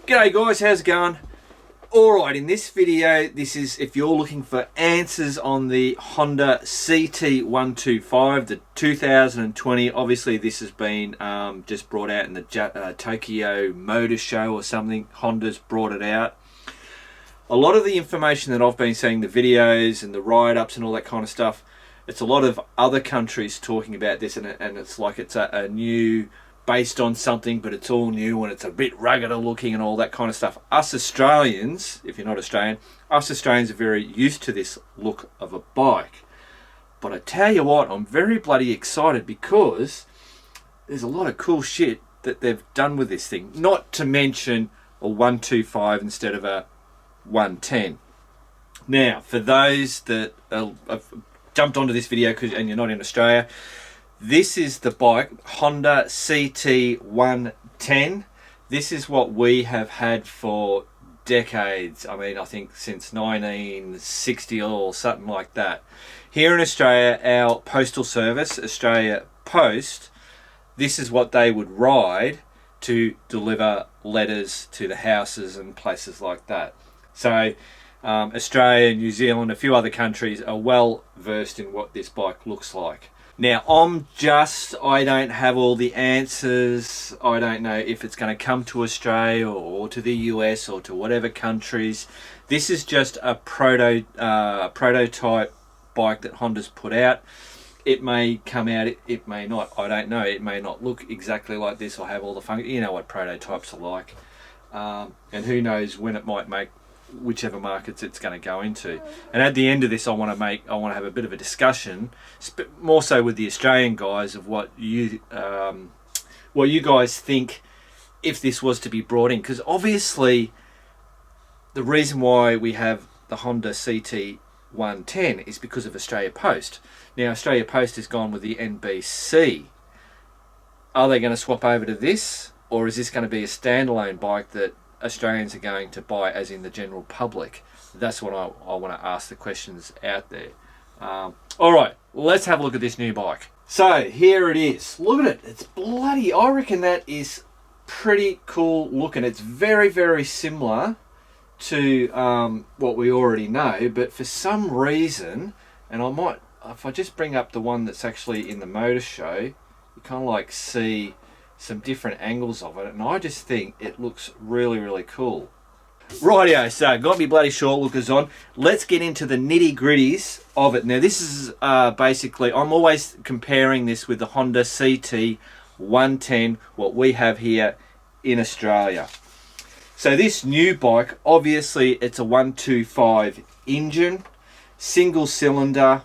G'day guys, how's it going? Alright, in this video, this is if you're looking for answers on the Honda CT125, the 2020. Obviously this has been just brought out in the Tokyo Motor Show or something. Honda's brought it out. A lot of the information that I've been seeing, the videos and the write-ups and all that kind of stuff, it's a lot of other countries talking about this, and it's like it's a new, based on something, but it's all new and it's a bit ruggeder looking and all that kind of stuff. Us Australians, if you're not Australian, us Australians are very used to this look of a bike. But I tell you what, I'm very bloody excited because there's a lot of cool shit that they've done with this thing. Not to mention a 125 instead of a 110. Now, for those that have jumped onto this video and you're not in Australia, this is the bike, Honda CT110. This is what we have had for decades. I mean, I think since 1960 or something like that. Here in Australia, our postal service, Australia Post, this is what they would ride to deliver letters to the houses and places like that. So Australia, New Zealand, a few other countries are well versed in what this bike looks like. Now, I don't have all the answers. I don't know if it's going to come to Australia or to the US or to whatever countries. This is just a prototype bike that Honda's put out. It may come out, it may not. I don't know. It may not look exactly like this or have all the functions. You know what prototypes are like. And who knows when it might make whichever markets it's going to go into. And at the end of this, I want to have a bit of a discussion, more so with the Australian guys, of what you guys think if this was to be brought in. Because obviously the reason why we have the Honda CT110 is because of Australia Post. Now Australia Post has gone with the NBC. Are they going to swap over to this, or is this going to be a standalone bike that Australians are going to buy, as in the general public? That's what I want to ask the questions out there. Alright, let's have a look at this new bike. So here it is. Look at it. It's bloody, I reckon that is pretty cool looking. It's very, very similar to what we already know, but for some reason, and I might, if I just bring up the one that's actually in the motor show, you kind of like see some different angles of it, and I just think it looks really, really cool. Rightio, so got me bloody short lookers on. Let's get into the nitty gritties of it. Now this is basically, I'm always comparing this with the Honda CT110, what we have here in Australia. So this new bike, obviously it's a 125 engine, single cylinder.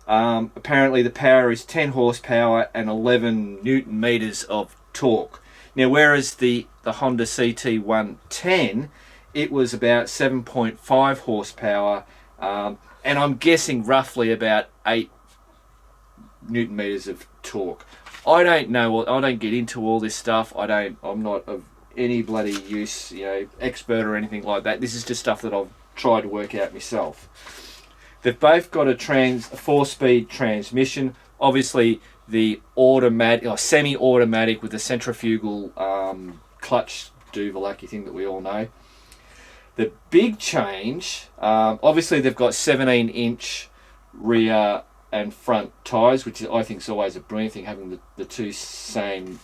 Apparently the power is 10 horsepower and 11 Newton meters of torque. Now whereas the Honda CT110, it was about 7.5 horsepower and I'm guessing roughly about 8 Newton meters of torque. I don't know, I don't get into all this stuff. I'm not of any bloody use, expert or anything like that. This is just stuff that I've tried to work out myself. They've both got a 4-speed transmission. Obviously, the automatic or semi-automatic with the centrifugal clutch Duvalaki thing that we all know. The big change, obviously they've got 17-inch rear and front tyres, which I think is always a brilliant thing, having the two same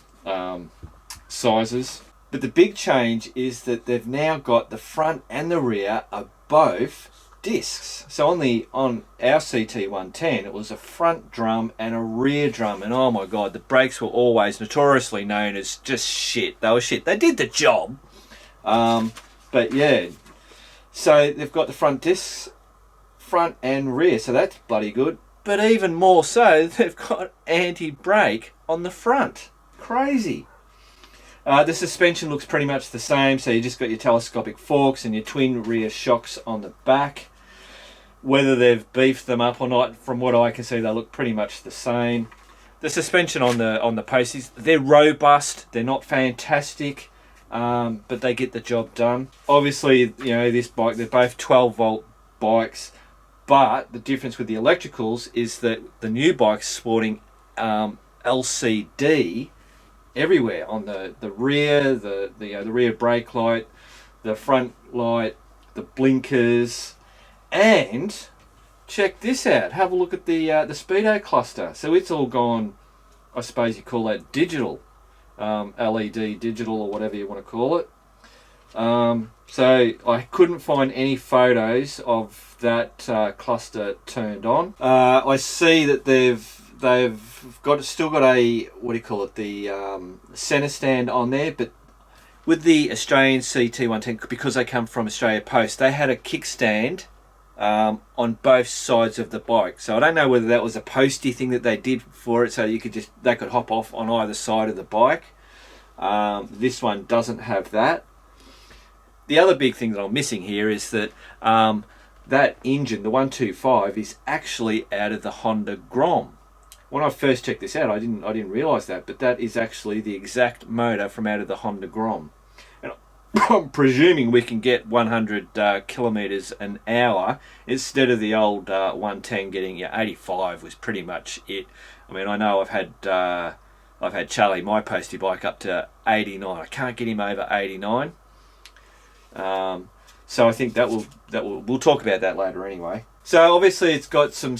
sizes. But the big change is that they've now got the front and the rear are both discs. So on our CT110, it was a front drum and a rear drum, and oh my god, the brakes were always notoriously known as just shit. They were shit. They did the job, but yeah. So they've got the front discs, front and rear, so that's bloody good. But even more so, they've got anti-brake on the front. Crazy. The suspension looks pretty much the same, so you just got your telescopic forks and your twin rear shocks on the back. Whether they've beefed them up or not, from what I can see, they look pretty much the same. The suspension on the posties, they're robust, they're not fantastic, but they get the job done. Obviously, this bike, they're both 12-volt bikes, but the difference with the electricals is that the new bike's sporting LCD everywhere on the rear, the rear brake light, the front light, the blinkers, and check this out. Have a look at the speedo cluster. So it's all gone, I suppose you call that digital, LED digital or whatever you want to call it. So I couldn't find any photos of that cluster turned on. I see that they've still got a, what do you call it, the center stand on there, but with the Australian CT110, because they come from Australia Post, they had a kickstand on both sides of the bike. So I don't know whether that was a posty thing that they did for it, so they could hop off on either side of the bike. This one doesn't have that. The other big thing that I'm missing here is that that engine, the 125, is actually out of the Honda Grom. When I first checked this out, I didn't realise that, but that is actually the exact motor from out of the Honda Grom. And I'm presuming we can get 100 kilometres an hour instead of the old 110 getting 85 was pretty much it. I mean, I know I've had Charlie, my postie bike, up to 89. I can't get him over 89. So I think we'll talk about that later anyway. So obviously it's got some,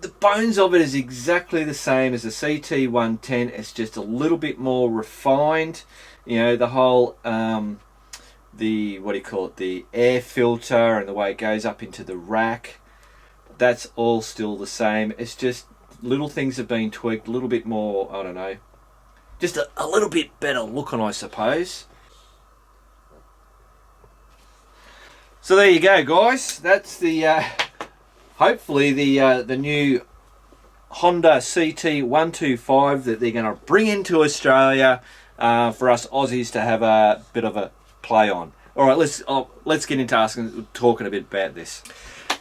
the bones of it is exactly the same as the CT110. It's just a little bit more refined. You know, the whole the, what do you call it, the air filter and the way it goes up into the rack, that's all still the same. It's just little things have been tweaked, a little bit more, I don't know, just a little bit better looking, I suppose. So there you go, guys. That's the hopefully the new Honda CT125 that they're going to bring into Australia for us Aussies to have a bit of a play on. All right, let's get into talking a bit about this.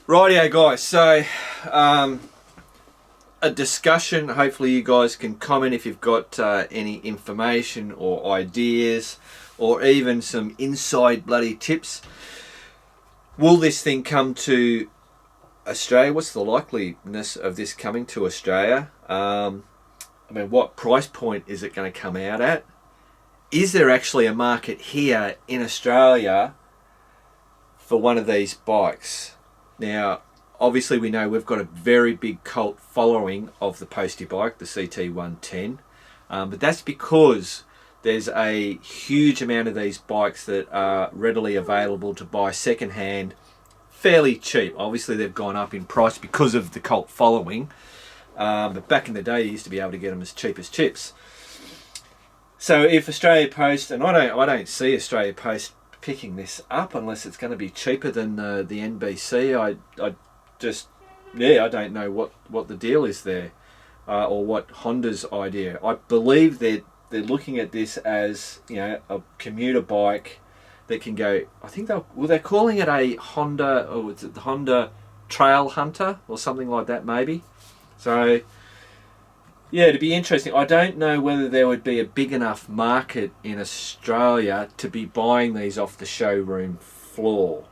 Rightio, guys. So a discussion. Hopefully, you guys can comment if you've got any information or ideas, or even some inside bloody tips. Will this thing come to Australia? What's the likeliness of this coming to Australia? I mean, what price point is it going to come out at? Is there actually a market here in Australia for one of these bikes? Now, obviously we know we've got a very big cult following of the postie bike, the CT110, but that's because there's a huge amount of these bikes that are readily available to buy secondhand, fairly cheap. Obviously they've gone up in price because of the cult following, but back in the day you used to be able to get them as cheap as chips. So if Australia Post, and I don't see Australia Post picking this up unless it's going to be cheaper than the NBC. I don't know what the deal is there, or what Honda's idea. I believe they're looking at this as, you know, a commuter bike that can go. I think they're calling it a Honda, or it's the Honda Trail Hunter or something like that, maybe. So yeah, it'd be interesting. I don't know whether there would be a big enough market in Australia to be buying these off the showroom floor.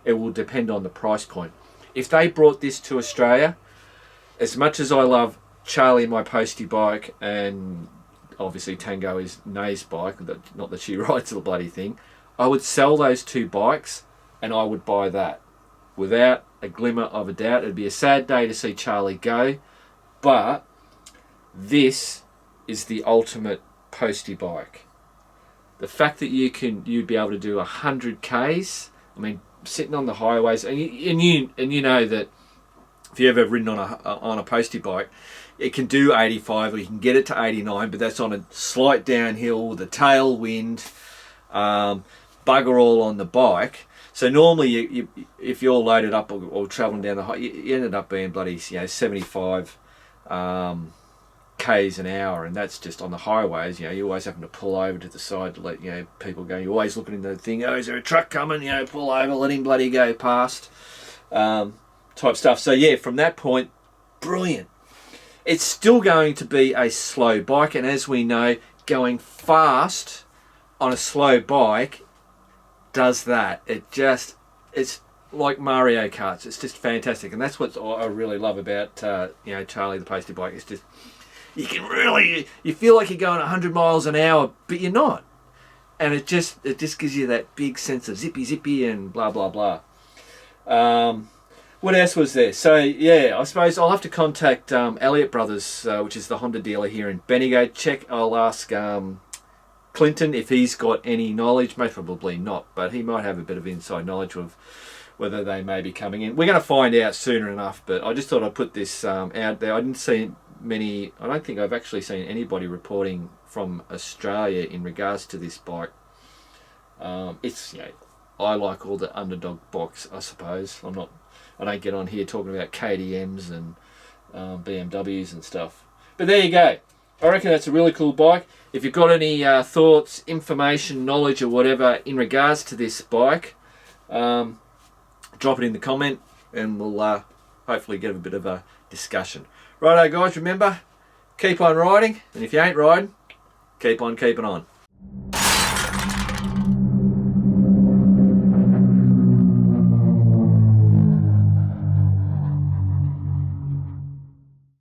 It will depend on the price point. If they brought this to Australia, as much as I love Charlie, my postie bike, and obviously Tango is Nay's bike, not that she rides the bloody thing, I would sell those two bikes and I would buy that. Without a glimmer of a doubt. It'd be a sad day to see Charlie go, but this is the ultimate postie bike. The fact that you'd be able to do 100 Ks, I mean, sitting on the highways, and you know that if you've ever ridden on a postie bike, it can do 85 or you can get it to 89, but that's on a slight downhill with a tailwind, bugger all on the bike. So normally, if you're loaded up or travelling down the high, you ended up being bloody 75 Ks an hour, and that's just on the highways. You're always having to pull over to the side to let people go. You're always looking in the thing. Oh, is there a truck coming? Pull over, let him bloody go past. Type stuff. So yeah, from that point, brilliant. It's still going to be a slow bike, and as we know, going fast on a slow bike does that. It's like Mario Karts. It's just fantastic, and that's what I really love about Charlie the postie bike. It's just you feel like you're going 100 miles an hour, but you're not. and it just gives you that big sense of zippy and blah blah blah. What else was there? So yeah, I suppose I'll have to contact Elliott Brothers, which is the Honda dealer here in Bendigo. I'll ask Clinton if he's got any knowledge. Most probably not, but he might have a bit of inside knowledge of whether they may be coming in. We're going to find out sooner enough, but I just thought I'd put this out there. I didn't see many. I don't think I've actually seen anybody reporting from Australia in regards to this bike. It's, you know, I like all the underdog bikes, I suppose. I don't get on here talking about KTMs and BMWs and stuff. But there you go. I reckon that's a really cool bike. If you've got any thoughts, information, knowledge or whatever in regards to this bike, drop it in the comment and we'll hopefully get a bit of a discussion. Righto guys, remember, keep on riding, and if you ain't riding, keep on keeping on.